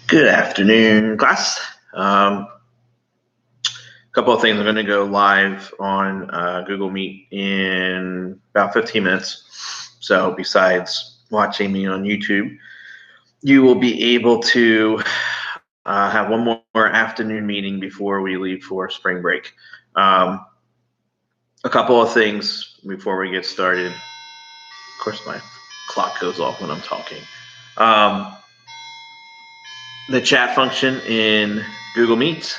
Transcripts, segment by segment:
Good afternoon, class. A couple of things. I'm going to go live on Google Meet in about 15 minutes. So besides watching me on YouTube, you will be able to have one more afternoon meeting before we leave for spring break. A couple of things before we get started. Of course, my clock goes off when I'm talking. The chat function in Google Meet,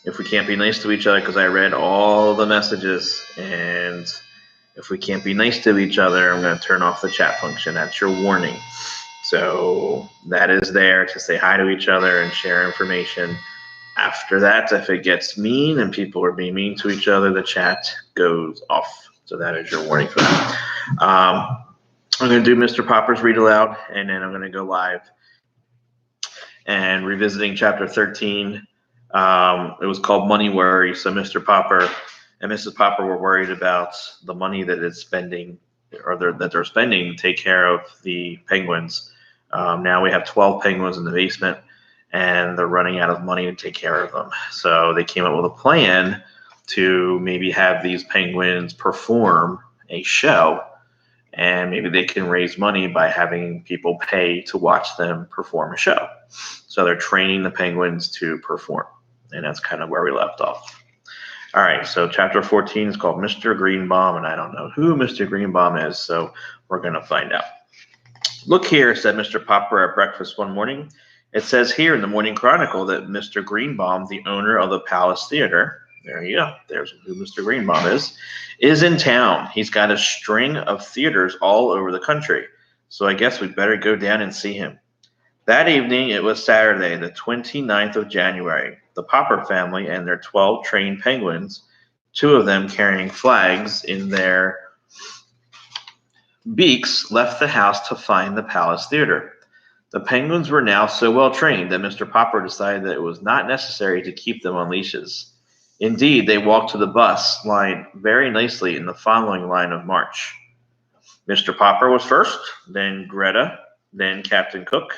if we can't be nice to each other, because I read all the messages, and if we can't be nice to each other, I'm going to turn off the chat function. That's your warning. So that is there to say hi to each other and share information. After that, if it gets mean and people are being mean to each other, the chat goes off. So that is your warning for that. I'm going to do Mr. Popper's read aloud, and then I'm going to go live and revisiting chapter 13. It was called Money Worry. So Mr. Popper and Mrs. Popper were worried about the money that it's spending, or that they're spending to take care of the penguins. Now we have 12 penguins in the basement, and they're running out of money to take care of them. So they came up with a plan to maybe have these penguins perform a show, and maybe they can raise money by having people pay to watch them perform a show. So they're training the penguins to perform, and that's kind of where we left off. All right, so chapter 14 is called Mr. Greenbaum, and I don't know who Mr. Greenbaum is, so we're going to find out. Look here, said Mr. Popper at breakfast one morning. It says here in the Morning Chronicle that Mr. Greenbaum, the owner of the Palace Theater, there you go, there's who Mr. Greenbaum is in town. He's got a string of theaters all over the country, so I guess we'd better go down and see him. That evening, it was Saturday, the 29th of January. The Popper family and their 12 trained penguins, 2 of them carrying flags in their beaks, left the house to find the Palace Theater. The penguins were now so well trained that Mr. Popper decided that it was not necessary to keep them on leashes. Indeed, they walked to the bus line very nicely in the following line of march. Mr. Popper was first, then Greta, then Captain Cook,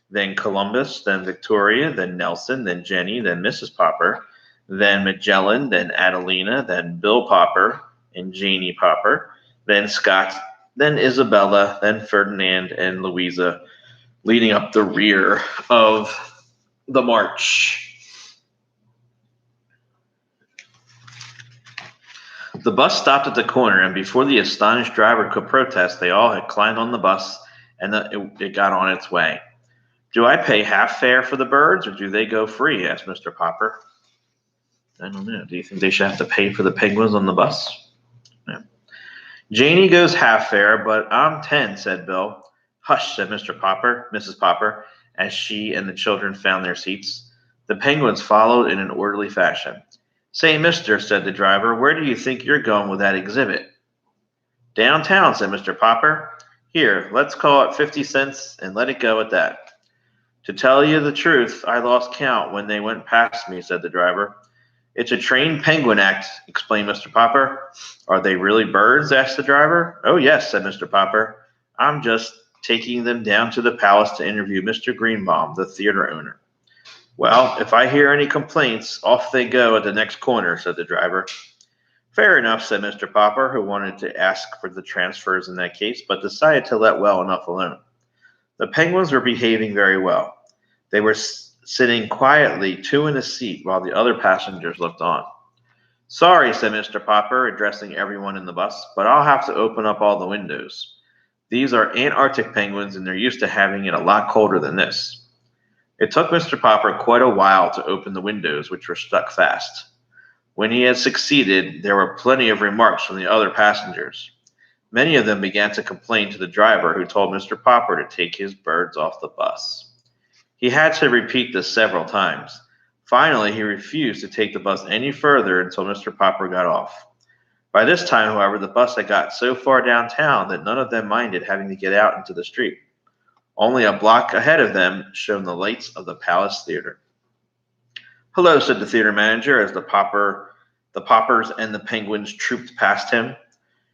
then Columbus, then Victoria, then Nelson, then Jenny, then Mrs. Popper, then Magellan, then Adelina, then Bill Popper and Janie Popper, then Scott, then Isabella, then Ferdinand and Louisa, leading up the rear of the march. The bus stopped at the corner, and before the astonished driver could protest, they all had climbed on the bus, and it got on its way. Do I pay half fare for the birds, or do they go free? Asked Mr. Popper. I don't know. Do you think they should have to pay for the penguins on the bus? No. Janie goes half fare, but I'm 10, said Bill. Hush, said Mr. Popper, Mrs. Popper, as she and the children found their seats. The penguins followed in an orderly fashion. Say, mister, said the driver, where do you think you're going with that exhibit? Downtown, said Mr. Popper. Here, let's call it 50 cents and let it go at that. To tell you the truth, I lost count when they went past me, said the driver. It's a trained penguin act, explained Mr. Popper. Are they really birds? Asked the driver. Oh, yes, said Mr. Popper. I'm just taking them down to the palace to interview Mr. Greenbaum, the theater owner. Well, if I hear any complaints, off they go at the next corner, said the driver. Fair enough, said Mr. Popper, who wanted to ask for the transfers in that case, but decided to let well enough alone. The penguins were behaving very well. They were sitting quietly, 2 in a seat, while the other passengers looked on. Sorry, said Mr. Popper, addressing everyone in the bus, but I'll have to open up all the windows. These are Antarctic penguins, and they're used to having it a lot colder than this. It took Mr. Popper quite a while to open the windows, which were stuck fast. When he had succeeded, there were plenty of remarks from the other passengers. Many of them began to complain to the driver, who told Mr. Popper to take his birds off the bus. He had to repeat this several times. Finally, he refused to take the bus any further until Mr. Popper got off. By this time, however, the bus had got so far downtown that none of them minded having to get out into the street. Only a block ahead of them shone the lights of the Palace Theater. "Hello," said the theater manager as the Poppers and the Penguins trooped past him.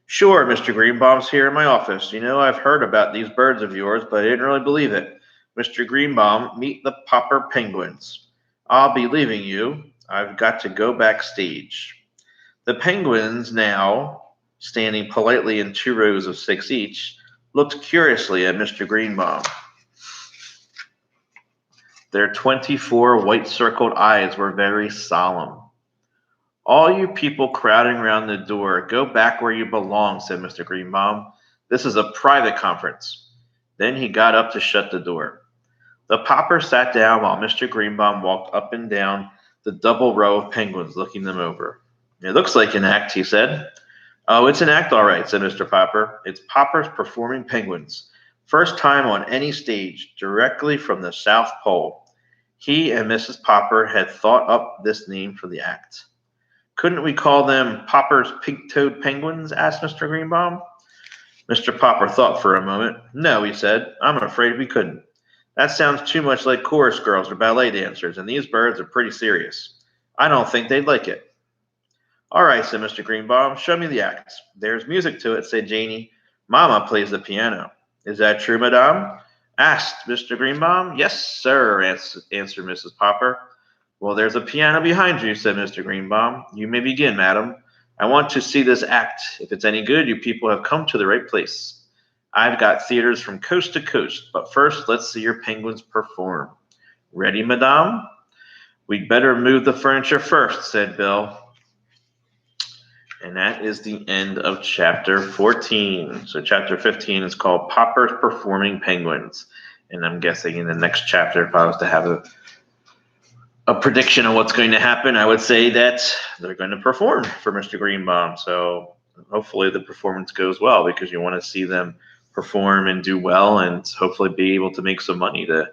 "Sure, Mr. Greenbaum's here in my office. You know, I've heard about these birds of yours, but I didn't really believe it. Mr. Greenbaum, meet the Popper Penguins. I'll be leaving you. I've got to go backstage." The Penguins, now standing politely in 2 rows of 6 each, looked curiously at Mr. Greenbaum. Their 24 white-circled eyes were very solemn. "All you people crowding around the door, go back where you belong," said Mr. Greenbaum. "This is a private conference." Then he got up to shut the door. The Popper sat down while Mr. Greenbaum walked up and down the double row of penguins, looking them over. "It looks like an act," he said. "Oh, it's an act, all right," said Mr. Popper. "It's Popper's Performing Penguins. First time on any stage, directly from the South Pole." He and Mrs. Popper had thought up this name for the act. "Couldn't we call them Popper's Pig-Toed Penguins?" asked Mr. Greenbaum. Mr. Popper thought for a moment. "No," he said, "I'm afraid we couldn't. That sounds too much like chorus girls or ballet dancers, and these birds are pretty serious. I don't think they'd like it." "All right," said Mr. Greenbaum, "show me the act." "There's music to it," said Janie. "Mama plays the piano." "Is that true, madame?" asked Mr. Greenbaum. "Yes, sir," answered Mrs. Popper. "Well, there's a piano behind you," said Mr. Greenbaum. "You may begin, madam. I want to see this act. If it's any good, you people have come to the right place. I've got theaters from coast to coast, but first let's see your penguins perform. Ready, madame?" "We'd better move the furniture first," said Bill. And that is the end of chapter 14. So chapter 15 is called Popper's Performing Penguins. And I'm guessing in the next chapter, if I was to have a prediction of what's going to happen, I would say that they're going to perform for Mr. Greenbaum. So hopefully the performance goes well, because you want to see them perform and do well and hopefully be able to make some money to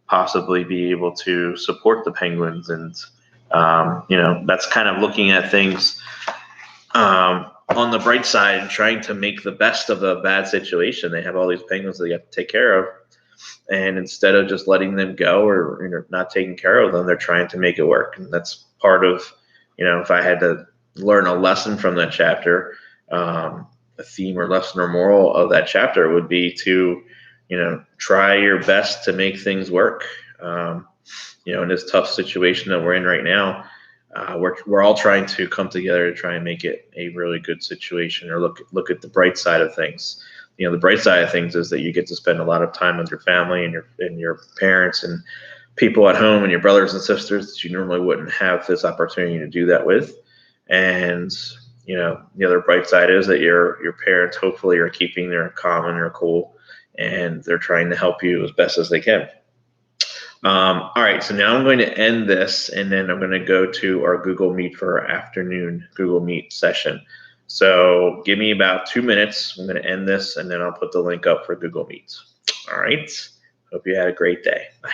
possibly be able to support the Penguins. And, that's kind of looking at things on the bright side and trying to make the best of a bad situation. They have all these penguins that they have to take care of. And instead of just letting them go or not taking care of them, they're trying to make it work. And that's part of, if I had to learn a lesson from that chapter, a theme or lesson or moral of that chapter would be to, try your best to make things work. In this tough situation that we're in right now, we're all trying to come together to try and make it a really good situation, or look at the bright side of things. The bright side of things is that you get to spend a lot of time with your family and your parents and people at home and your brothers and sisters that you normally wouldn't have this opportunity to do that with. And the other bright side is that your parents hopefully are keeping their calm and their cool, and they're trying to help you as best as they can. All right, so now I'm going to end this, and then I'm going to go to our Google Meet for our afternoon Google Meet session. So give me about 2 minutes. I'm going to end this, and then I'll put the link up for Google Meet. All right. Hope you had a great day. Bye.